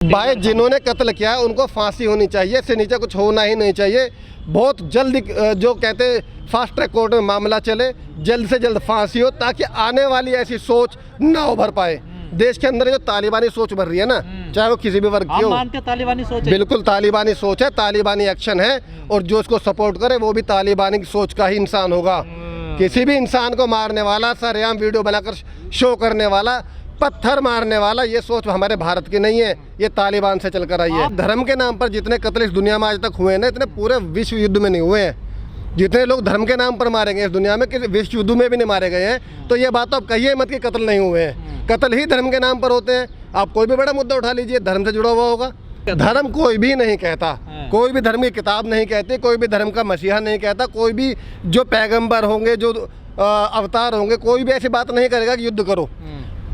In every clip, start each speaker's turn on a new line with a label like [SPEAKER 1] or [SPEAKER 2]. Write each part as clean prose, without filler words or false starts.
[SPEAKER 1] भाई जिन्होंने कत्ल किया है उनको फांसी होनी चाहिए, इससे नीचे कुछ होना ही नहीं चाहिए। बहुत जल्दी जो कहते हैं फास्ट ट्रैक कोर्ट में मामला चले, जल्द से जल्द फांसी हो, ताकि आने वाली ऐसी सोच ना उभर पाए। देश के अंदर जो तालिबानी सोच भर रही है ना, चाहे वो किसी भी वर्ग की हो,
[SPEAKER 2] मानते तालिबानी सोच है?
[SPEAKER 1] बिल्कुल तालिबानी सोच है, तालिबानी एक्शन है, और जो उसको सपोर्ट करे वो भी तालिबानी सोच का ही इंसान होगा। किसी भी इंसान को मारने वाला, सरेआम वीडियो बनाकर शो करने वाला, पत्थर मारने वाला, ये सोच हमारे भारत की नहीं है, ये तालिबान से चलकर आई है। धर्म के नाम पर जितने कत्ल इस दुनिया में आज तक हुए हैं ना, इतने पूरे विश्व युद्ध में नहीं हुए हैं। जितने लोग धर्म के नाम पर मारे गए इस दुनिया में, किसी विश्व युद्ध में भी नहीं मारे गए हैं। तो ये बात तो आप कहिए मत कि कत्ल नहीं हुए हैं। कत्ल ही धर्म के नाम पर होते हैं। आप कोई भी बड़ा मुद्दा उठा लीजिए, धर्म से जुड़ा हुआ होगा। धर्म कोई भी नहीं कहता, कोई भी धर्म की किताब नहीं कहती, कोई भी धर्म का मसीहा नहीं कहता, कोई भी जो पैगंबर होंगे, जो अवतार होंगे, कोई भी ऐसी बात नहीं करेगा कि युद्ध करो।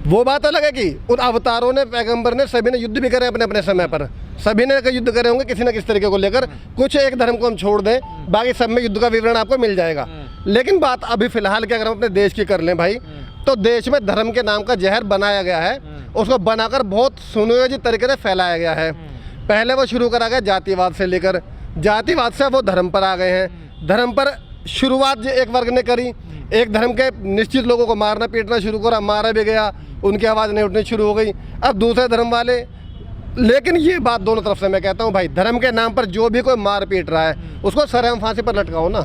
[SPEAKER 1] वो बात अलग है कि उन अवतारों ने, पैगंबर ने, सभी ने युद्ध भी करे अपने अपने समय पर, सभी ने युद्ध करे होंगे किसी न किसी तरीके को लेकर। कुछ एक धर्म को हम छोड़ दें, बाकी सब में युद्ध का विवरण आपको मिल जाएगा। लेकिन बात अभी फिलहाल की अगर हम अपने देश की कर लें भाई, तो देश में धर्म के नाम का जहर बनाया गया है, उसको बनाकर बहुत सुनियोजित तरीके से फैलाया गया है। पहले वो शुरू करा गया जातिवाद से लेकर, जातिवाद से वो धर्म पर आ गए हैं। धर्म पर शुरुआत एक वर्ग ने करी, एक धर्म के निश्चित लोगों को मारना पीटना शुरू करा, मारा भी गया, उनकी आवाज़ नहीं उठनी शुरू हो गई। अब दूसरे धर्म वाले, लेकिन ये बात दोनों तरफ से मैं कहता हूँ भाई, धर्म के नाम पर जो भी कोई मार पीट रहा है उसको सरेआम फांसी पर लटकाओ ना।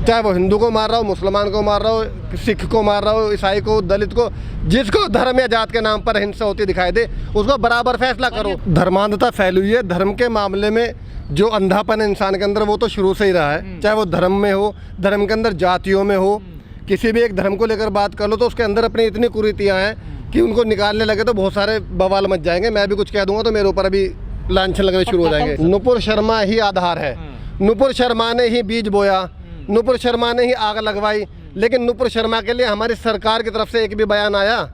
[SPEAKER 1] चाहे वो हिंदू को मार रहा हो, मुसलमान को मार रहा हो, सिख को मार रहा हो, ईसाई को, दलित को, जिसको धर्म या जात के नाम पर हिंसा होती दिखाई दे उसको बराबर फैसला करो। धर्मांधता फैली हुई है धर्म के मामले में। जो अंधापन है इंसान के अंदर वो तो शुरू से ही रहा है, चाहे वो धर्म में हो, धर्म के अंदर जातियों में हो, किसी भी एक धर्म को लेकर बात कर लो तो उसके अंदर अपनी इतनी कुरीतियाँ हैं कि उनको निकालने लगे तो बहुत सारे बवाल मच जाएंगे। मैं भी कुछ कह दूंगा तो मेरे ऊपर अभी लांछन लगने शुरू हो जाएंगे। नुपुर शर्मा ही आधार है, नुपुर शर्मा ने ही बीज बोया, नुपुर शर्मा ने ही आग लगवाई। लेकिन नुपुर शर्मा के लिए हमारी सरकार की तरफ से एक भी बयान आया?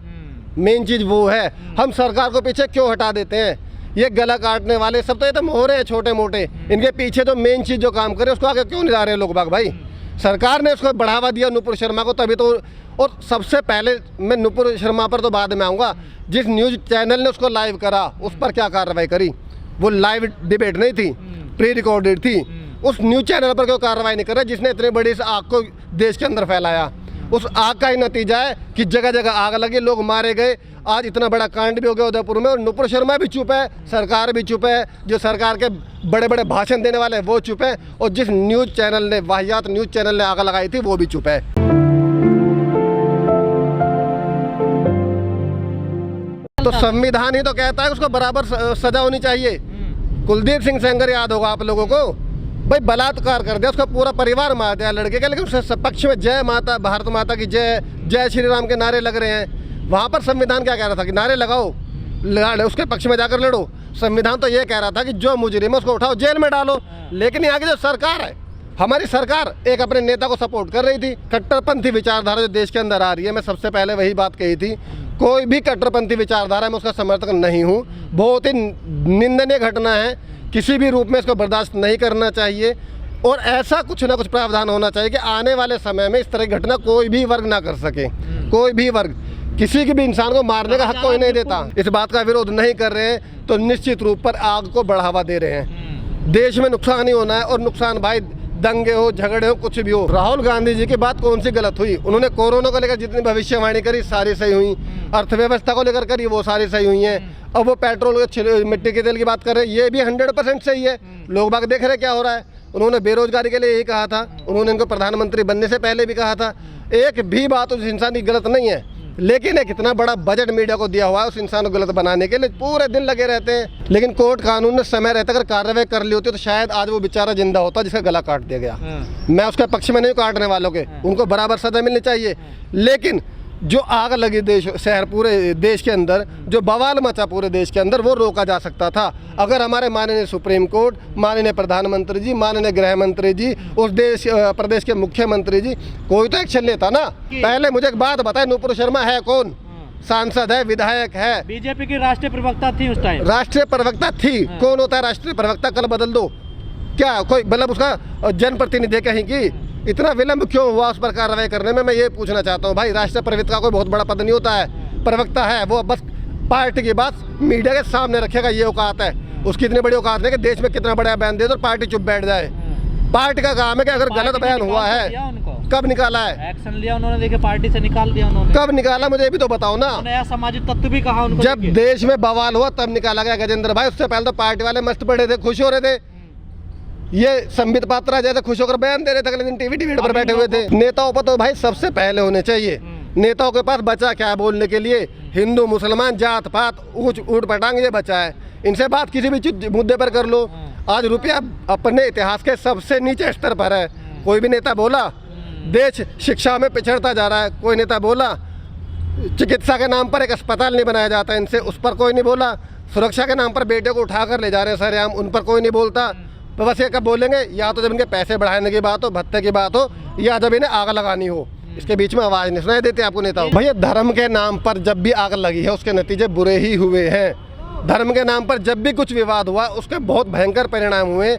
[SPEAKER 1] मेन चीज़ वो है, हम सरकार को पीछे क्यों हटा देते हैं? ये गला काटने वाले सब तो ये तो मोहरे हैं छोटे मोटे, इनके पीछे तो मेन चीज़ जो काम करे उसको आगे क्यों नहीं ला रहे लोग बाग भाई? सरकार ने उसको बढ़ावा दिया नुपुर शर्मा को, तभी तो। और सबसे पहले मैं नुपुर शर्मा पर तो बाद में आऊँगा, जिस न्यूज़ चैनल ने उसको लाइव करा उस पर क्या कार्रवाई करी? वो लाइव डिबेट नहीं थी, प्री रिकॉर्डेड थी। उस न्यूज़ चैनल पर क्यों कार्रवाई नहीं कर रहा जिसने इतने बड़ी इस आग को देश के अंदर फैलाया? उस आग का ही नतीजा है कि जगह जगह आग लगी, लोग मारे गए, आज इतना बड़ा कांड भी हो गया उदयपुर में। और नुपुर शर्मा भी चुप है, सरकार भी चुप है, जो सरकार के बड़े बड़े भाषण देने वाले हैं वो चुप है, और जिस न्यूज़ चैनल ने, वाहियात न्यूज़ चैनल ने आग लगाई थी वो भी चुप है। तो संविधान ही तो कहता है उसको बराबर सजा होनी चाहिए। कुलदीप सिंह सेंगर याद होगा आप लोगों को, भाई बलात्कार कर दिया, उसका पूरा परिवार मार दिया लड़के का, लेकिन उसके पक्ष में जय माता, भारत माता की जय, जय श्री राम के नारे लग रहे हैं। वहाँ पर संविधान क्या कह रहा था कि नारे लगाओ, उसके पक्ष में जाकर लड़ो। संविधान तो ये कह रहा था कि जो मुजरिम है उसको उठाओ, जेल में डालो। लेकिन यहाँ की जो सरकार है, हमारी सरकार एक अपने नेता को सपोर्ट कर रही थी। कट्टरपंथी विचारधारा जो देश के अंदर आ रही है, मैं सबसे पहले वही बात कही थी, कोई भी कट्टरपंथी विचारधारा मैं उसका समर्थक नहीं हूँ। बहुत ही निंदनीय घटना है, किसी भी रूप में इसको बर्दाश्त नहीं करना चाहिए, और ऐसा कुछ ना कुछ प्रावधान होना चाहिए कि आने वाले समय में इस तरह की घटना कोई भी वर्ग ना कर सके। कोई भी वर्ग किसी की भी इंसान को मारने का हक कोई नहीं देता। इस बात का विरोध नहीं कर रहे हैं तो निश्चित रूप पर आग को बढ़ावा दे रहे हैं। देश में नुकसान ही होना है, और नुकसान भाई दंगे हो, झगड़े हो, कुछ भी हो। राहुल गांधी जी की बात कौन सी गलत हुई? उन्होंने कोरोना को लेकर जितनी भविष्यवाणी करी सारी सही हुई, अर्थव्यवस्था को लेकर करी वो सारी सही हुई हैं। अब वो पेट्रोल, मिट्टी के तेल की बात कर रहे हैं, ये भी 100% सही है। लोग बाग देख रहे क्या हो रहा है। उन्होंने बेरोजगारी के लिए यही कहा था, उन्होंने इनको प्रधानमंत्री बनने से पहले भी कहा था। एक भी बात उस इंसान की गलत नहीं है, लेकिन एक इतना बड़ा बजट मीडिया को दिया हुआ है उस इंसान को गलत बनाने के लिए, पूरे दिन लगे रहते हैं। लेकिन कोर्ट कानून ने समय रहता अगर कार्रवाई कर ली होती तो शायद आज वो बेचारा जिंदा होता जिसका गला काट दिया गया। मैं उसके पक्ष में नहीं, काटने वालों के, उनको बराबर सजा मिलनी चाहिए। लेकिन जो आग लगी देश, शहर, पूरे देश के अंदर जो बवाल मचा पूरे देश के अंदर, वो रोका जा सकता था अगर हमारे माननीय सुप्रीम कोर्ट, माननीय प्रधानमंत्री जी, माननीय गृह मंत्री जी, उस प्रदेश के मुख्यमंत्री जी कोई तो एक्शन लेता ना। पहले मुझे एक बात बताए, नुपुर शर्मा है कौन? सांसद है, विधायक है,
[SPEAKER 2] बीजेपी की राष्ट्रीय प्रवक्ता थी उस टाइम।
[SPEAKER 1] राष्ट्रीय प्रवक्ता थी। कौन होता है राष्ट्रीय प्रवक्ता? कल बदल दो क्या? कोई मतलब उसका जनप्रतिनिधि कहीं की? इतना विलंब क्यों हुआ उस पर कार्रवाई करने में? मैं ये पूछना चाहता हूँ भाई। राष्ट्रीय प्रवक्ता कोई बहुत बड़ा पद नहीं होता है, प्रवक्ता है वो बस पार्टी की बात मीडिया के सामने रखेगा, ये औकात है उसकी। इतनी बड़ी औकात है कि देश में कितना बड़ा बयान दे दो और पार्टी चुप बैठ जाए। पार्टी का काम है कि अगर गलत बयान हुआ है, कब निकाला है,
[SPEAKER 2] एक्शन लिया उन्होंने, देखिए पार्टी से निकाल दिया उन्होंने।
[SPEAKER 1] कब निकाला मुझे भी तो बताओ ना।
[SPEAKER 2] नया सामाजिक तत्व भी कहा उनको।
[SPEAKER 1] जब देश में बवाल हुआ तब निकाला गया गजेंद्र भाई। उससे पहले तो पार्टी वाले मस्त पड़े थे, खुश हो रहे थे। ये संबित पात्रा जैसे खुश होकर बयान दे रहे थे, अगले दिन टीवी पर बैठे हुए थे। नेताओं पर तो भाई सबसे पहले होने चाहिए। नेताओं के पास बचा क्या है बोलने के लिए? हिंदू मुसलमान जात पात ऊट पटांग ये बचा है। इनसे बात किसी भी चीज मुद्दे पर कर लो। आज रुपया अपने इतिहास के सबसे नीचे स्तर पर है। कोई भी नेता बोला देश शिक्षा में पिछड़ता जा रहा है, कोई नेता बोला चिकित्सा के नाम पर एक अस्पताल नहीं बनाया जाता इनसे, उस पर कोई नहीं बोला। सुरक्षा के नाम पर बेटे को उठा कर ले जा रहे हैं सरेआम, उन पर कोई नहीं बोलता। तो बस ये कब बोलेंगे? या तो जब इनके पैसे बढ़ाने की बात हो, भत्ते की बात हो, या जब इन्हें आग लगानी हो। इसके बीच में आवाज़ नहीं सुनाई देती आपको नेताओं। भैया धर्म के नाम पर जब भी आग लगी है उसके नतीजे बुरे ही हुए हैं। धर्म के नाम पर जब भी कुछ विवाद हुआ उसके बहुत भयंकर परिणाम हुए,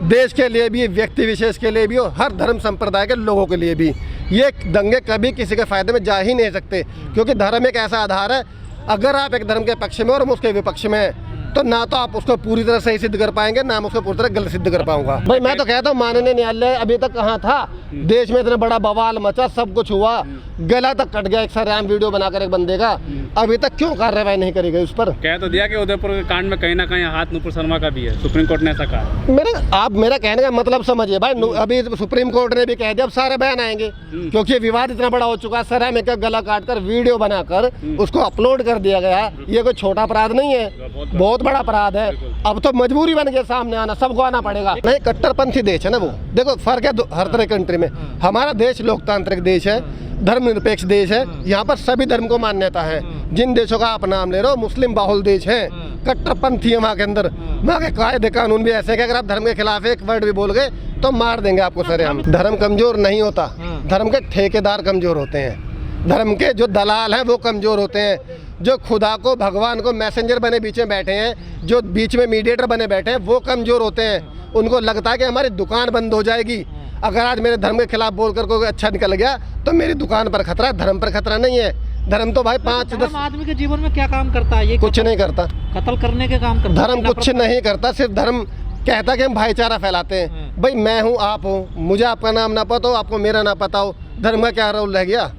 [SPEAKER 1] देश के लिए भी, व्यक्ति विशेष के लिए भी और हर धर्म संप्रदाय के लोगों के लिए भी। ये दंगे कभी किसी के फायदे में जा ही नहीं सकते, क्योंकि धर्म एक ऐसा आधार है, अगर आप एक धर्म के पक्ष में और हम उसके विपक्ष में हैं तो ना तो आप उसको पूरी तरह सही सिद्ध कर पाएंगे, ना मैं उसको पूरी तरह गलत सिद्ध कर पाऊंगा। भाई मैं तो कहता हूँ माननीय न्यायालय अभी तक कहाँ था? देश में इतना बड़ा बवाल मचा, सब कुछ हुआ, गला तक कट गया एक सरेआम वीडियो बनाकर एक बंदे का, अभी तक क्यों कार्रवाई नहीं करी गई उस पर?
[SPEAKER 3] कह तो दिया कि उदयपुर कांड में कहीं ना कहीं हाथ नुपुर शर्मा का भी है, सुप्रीम कोर्ट ने ऐसा कहा।
[SPEAKER 1] आप मेरा कहने का मतलब समझिए भाई, अभी सुप्रीम कोर्ट ने भी कह दिया अब सारे बयान आएंगे, क्योंकि विवाद इतना बड़ा हो चुका है। सरेआम एक गला काट कर वीडियो बनाकर उसको अपलोड कर दिया गया। ये कोई छोटा अपराध नहीं है, बहुत बड़ा अपराध है। अब तो मजबूरी बन गया सामने आना, सबको आना पड़ेगा। नहीं, कट्टरपंथी देश है ना वो। देखो फर्क है हर तरह कंट्री में। हमारा देश लोकतांत्रिक देश है, धर्मनिरपेक्ष देश है, यहाँ पर सभी धर्म को मान्यता है। जिन देशों का आप नाम ले रहे हो मुस्लिम बाहुल देश है, कट्टरपंथी है वहाँ के अंदर। वहाँ के कायदे कानून भी ऐसे हैं कि अगर आप धर्म के खिलाफ एक वर्ड भी बोल गए तो मार देंगे आपको सरेआम। धर्म कमजोर नहीं होता, धर्म के ठेकेदार कमजोर होते हैं। धर्म के जो दलाल हैं वो कमजोर होते हैं। जो खुदा को, भगवान को मैसेंजर बने बीच में बैठे हैं, जो बीच में मीडिएटर बने बैठे हैं, वो कमजोर होते हैं। उनको लगता है कि हमारी दुकान बंद हो जाएगी अगर आज मेरे धर्म के खिलाफ बोलकर कोई अच्छा निकल गया तो मेरी दुकान पर खतरा है, धर्म पर खतरा नहीं है। धर्म तो भाई 5-10
[SPEAKER 2] आदमी के जीवन में क्या काम करता है? ये
[SPEAKER 1] कुछ नहीं करता,
[SPEAKER 2] कत्ल करने के काम करता है।
[SPEAKER 1] धर्म कुछ नहीं करता, सिर्फ धर्म कहता है कि हम भाईचारा फैलाते हैं। भाई मैं हूँ, आप हो, मुझे आपका नाम ना पता हो, आपको मेरा ना पता हो, धर्म का क्या रोल रह गया?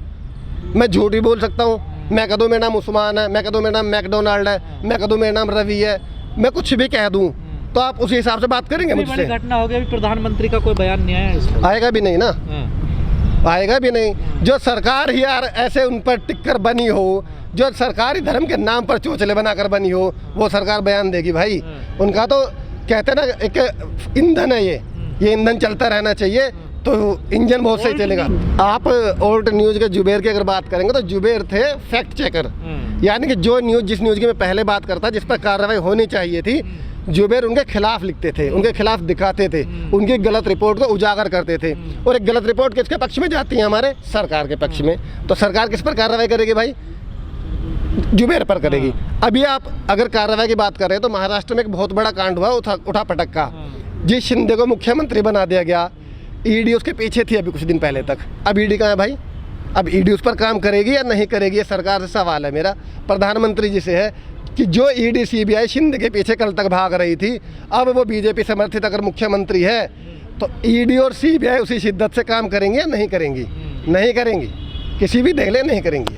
[SPEAKER 1] मैं झूठ भी बोल सकता हूँ, मैं कह दूँ मेरा नाम उस्मान है, मैं कह दूँ मेरा नाम मैकडोनाल्ड है, मैं कह दूँ मेरा नाम रवि है, मैं कुछ भी कह दूँ तो आप उसी हिसाब से बात करेंगे मुझसे।
[SPEAKER 2] बड़ी घटना हो गई, अभी प्रधानमंत्री का कोई बयान नहीं आया इसमें।
[SPEAKER 1] आएगा भी नहीं ना, आएगा भी नहीं। जो सरकार ही यार ऐसे उन पर टिककर बनी हो, जो सरकारी धर्म के नाम पर चोचले बनाकर बनी हो, वो सरकार बयान देगी भाई। उनका तो कहते हैं ना एक ईंधन है, ये ईंधन चलता रहना चाहिए तो इंजन बहुत सही चलेगा। आप ओल्ड न्यूज़ के जुबेर की अगर बात करेंगे तो जुबेर थे फैक्ट चेकर, यानी कि जो न्यूज़, जिस न्यूज़ की मैं पहले बात करता जिस पर कार्रवाई होनी चाहिए थी, जुबेर उनके खिलाफ लिखते थे, उनके खिलाफ दिखाते थे, उनकी गलत रिपोर्ट को उजागर करते थे। और एक गलत रिपोर्ट किसके पक्ष में जाती है? हमारे सरकार के पक्ष में। तो सरकार किस पर कार्रवाई करेगी भाई? जुबेर पर करेगी। अभी आप अगर कार्रवाई की बात कर रहे हैं तो महाराष्ट्र में एक बहुत बड़ा कांड हुआ उठा पटक का। जिस शिंदे को मुख्यमंत्री बना दिया गया, ईडी उसके पीछे थी अभी कुछ दिन पहले तक। अब ईडी कहाँ है भाई? अब ईडी उस पर काम करेगी या नहीं करेगी, ये सरकार से सवाल है मेरा, प्रधानमंत्री जी से है कि जो ईडी सीबीआई शिंदे के पीछे कल तक भाग रही थी, अब वो बीजेपी समर्थित अगर मुख्यमंत्री है तो ईडी और सीबीआई उसी शिद्दत से काम करेंगे या नहीं करेंगी? नहीं करेंगी, किसी भी देख ले नहीं करेंगी।